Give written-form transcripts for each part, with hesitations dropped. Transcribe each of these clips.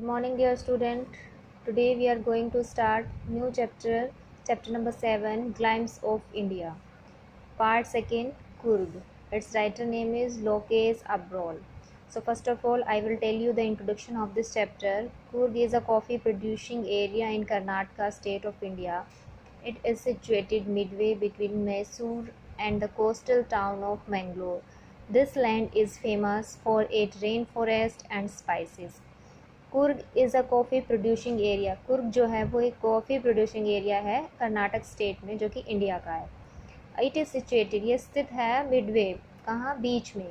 morning, dear student. Today we are going to start new chapter number 7, Glimpse of India. Part 2, Coorg. Its writer name is Lokesh Abrol. So first of all, I will tell you the introduction of this chapter. Coorg is a coffee producing area in Karnataka state of India. It is situated midway between Mysore and the coastal town of Mangalore. This land is famous for its rainforest and spices. Coorg is a coffee producing area. Coorg जो है वो एक coffee producing area है Karnataka state में, जो कि India का है। इट इज़ सिचुएटेड, ये स्थित है मिडवे, कहाँ, बीच में,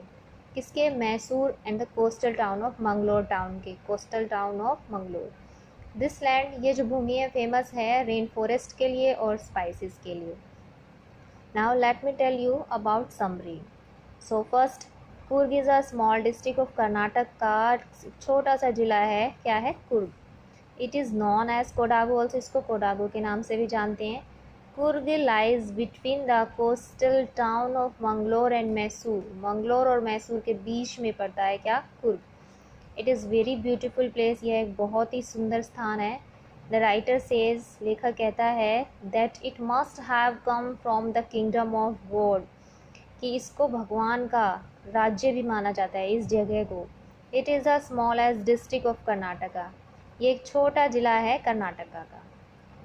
किसके, Mysore and the coastal town of Mangalore, town के coastal town of Mangalore. This land, ये जो भूमि है, फेमस है रेन फॉरेस्ट के लिए और स्पाइसेस के लिए। Now let me tell you about summary. So first, Coorg is a small district of Karnataka का छोटा सा जिला है, क्या है, Coorg. It is known as Kodagu also, इसको कोडागु के नाम से भी जानते हैं। Coorg lies between the coastal town of Mangalore and Mysore, Mangalore और मैसूर के बीच में पड़ता है क्या, Coorg. It is very beautiful place, यह एक बहुत ही सुंदर स्थान है। द राइटर सेज, लेखक कहता है, that it must have come from the kingdom of God, कि इसको भगवान का राज्य भी माना जाता है इस जगह को। It is a small as district of Karnataka, ये एक छोटा जिला है कर्नाटका का।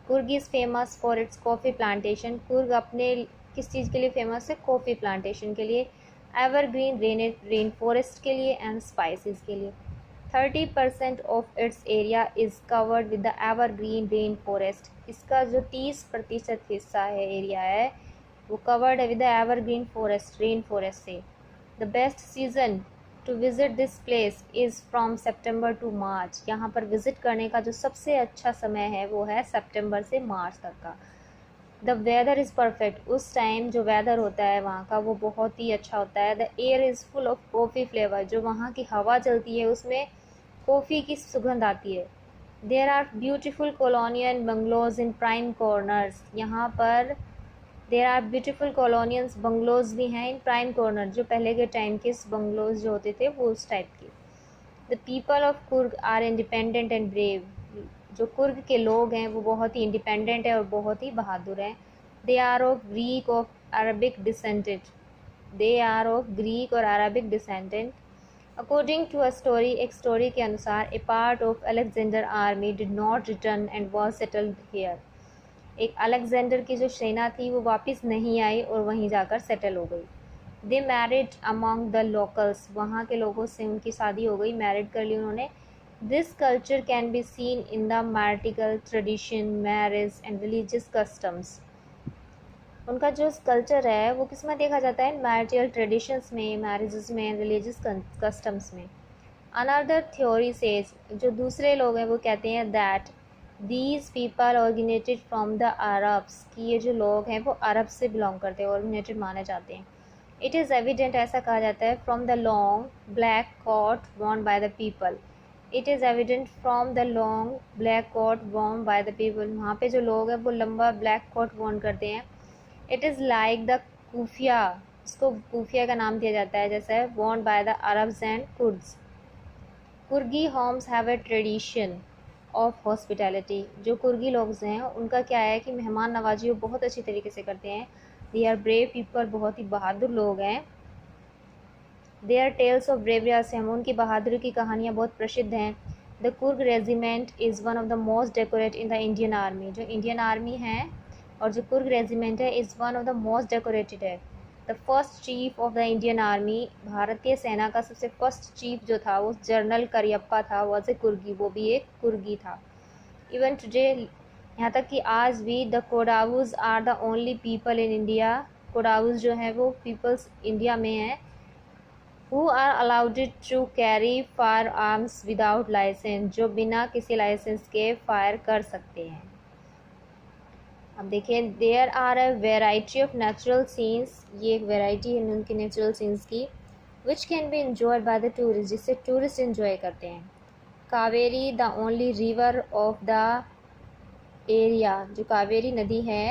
Coorg is famous for its coffee plantation, Coorg अपने किस चीज़ के लिए फेमस है, कॉफ़ी प्लांटेशन के लिए, एवरग्रीन रेन फॉरेस्ट के लिए एंड स्पाइसेस के लिए। 30% of its area is covered with the evergreen rain forest, इसका जो 30% हिस्सा है, एरिया है, वो कवर्ड है with the evergreen forest, rain forest से। The best season to visit this place is from September to March, यहाँ पर विज़िट करने का जो सबसे अच्छा समय है वो है सितंबर से मार्च तक का। द वेदर इज़ परफेक्ट, उस टाइम जो वेदर होता है वहाँ का वो बहुत ही अच्छा होता है। The air is full of coffee flavour, जो वहाँ की हवा चलती है उसमें कॉफ़ी की सुगंध आती है। There are beautiful colonial bungalows in prime corners, यहाँ पर there are beautiful colonians bungalows भी हैं इन प्राइम कॉर्नर, जो पहले के टाइम के बंगलोज जो होते थे वो उस टाइप के। The people of Coorg are independent and brave, जो कुर्ग के लोग हैं वो बहुत ही इंडिपेंडेंट है और बहुत ही बहादुर हैं। They are of Greek of Arabic descendant, they are of Greek और Arabic descendant. According to a story, एक स्टोरी के अनुसार, a part of Alexander army did not return and was settled here, एक अलेक्जेंडर की जो सेना थी वो वापस नहीं आई और वहीं जाकर सेटल हो गई। दे मैरिड अमंग द लोकल्स, वहाँ के लोगों से उनकी शादी हो गई, मैरिड कर ली उन्होंने। This culture can be seen in the marital tradition, marriage and religious customs, उनका जो कल्चर है वो किस में देखा जाता है, मैरिटल ट्रेडिशंस में, मैरिजेस में, रिलीजियस कस्टम्स में। अनदर थ्योरी सेज, जो दूसरे लोग हैं वो कहते हैं, that these people originated from the Arabs, कि ये जो लोग हैं वो अरब से बिलोंग करते हैं, ऑरिजिनेटेड माने जाते हैं। इट इज़ एविडेंट, ऐसा कहा जाता है, from the long black coat worn by the people, it is evident from the long black coat worn by the people, वहाँ पे जो लोग हैं वो लंबा ब्लैक कोट वॉर्न करते हैं। It is like the kufiya, इसको कूफिया का नाम दिया जाता है, जैसे worn by the Arabs and Kurds. Coorgi homes have a tradition of hospitality, जो कुर्गी लोग हैं उनका क्या है कि मेहमान नवाजी वो बहुत अच्छी तरीके से करते हैं। दे आर ब्रेव पीपल, बहुत ही बहादुर लोग हैं। They are tales of bravery से हम, उनकी बहादुरी की कहानियाँ बहुत प्रसिद्ध हैं। The Coorg regiment is one of the most decorate in the Indian army, जो इंडियन आर्मी है और जो कुर्ग रेजिमेंट है is one of the most decorated है। The first chief of the Indian army, भारतीय सेना का सबसे फर्स्ट चीफ जो था वो जनरल करियप्पा था, वॉज ए कुर्गी, वो भी एक कुर्गी था। इवन टुडे, यहाँ तक कि आज भी, the Kodavas are the only people in India, Kodavas जो है वो पीपल्स इंडिया में हैं, who are allowed to carry firearms without licence, जो बिना किसी लाइसेंस के फायर कर सकते हैं। अब देखिए, there are a variety of natural scenes, ये एक वेराइटी है उनकी नेचुरल सीन्स की, which can be enjoyed by the tourist, जिससे टूरिस्ट इंजॉय करते हैं। Kaveri the only river of the area, जो कावेरी नदी है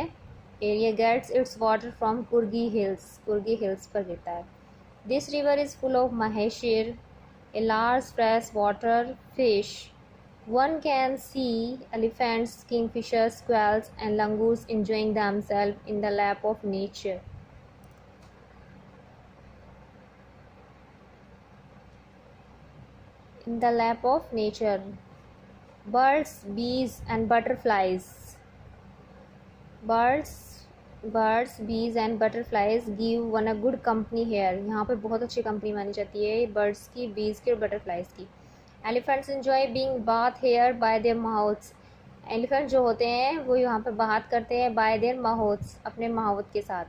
area, gets its water from Coorgi hills, Coorgi hills पर गिरता है। This river is full of mahseer, a large fresh water fish, One can see elephants, kingfishers, squirrels, and langurs enjoying themselves in the lap of nature. In the lap of nature. Birds, bees, and butterflies. Birds, bees, and butterflies give one a good company here. यहाँ पे बहुत अच्छी company मानी जाती है birds की, बीज की और बटरफ्लाइज की. Elephants enjoy being bathed here by their mouths. Elephant जो होते हैं वो यहाँ पे बात करते हैं by their mouths, अपने माहौत के साथ.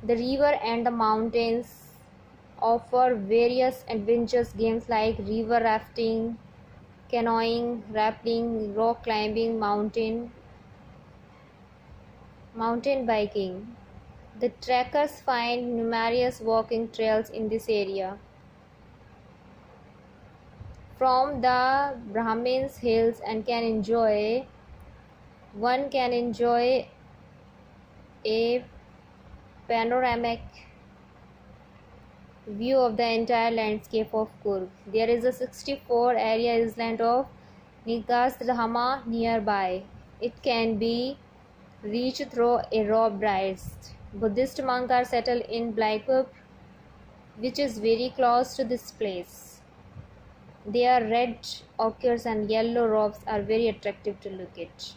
The river and the mountains offer various adventurous games like river rafting, canoeing, rappelling, rock climbing, mountain biking. The trekkers find numerous walking trails in this area. From the Brahmins hills one can enjoy a panoramic view of the entire landscape of Coorg. There is a 64-area island of Nigasdhama nearby. It can be reached through a rope bridge. Buddhist monks are settled in Blaikup, which is very close to this place. Their red ochres and yellow robes are very attractive to look at.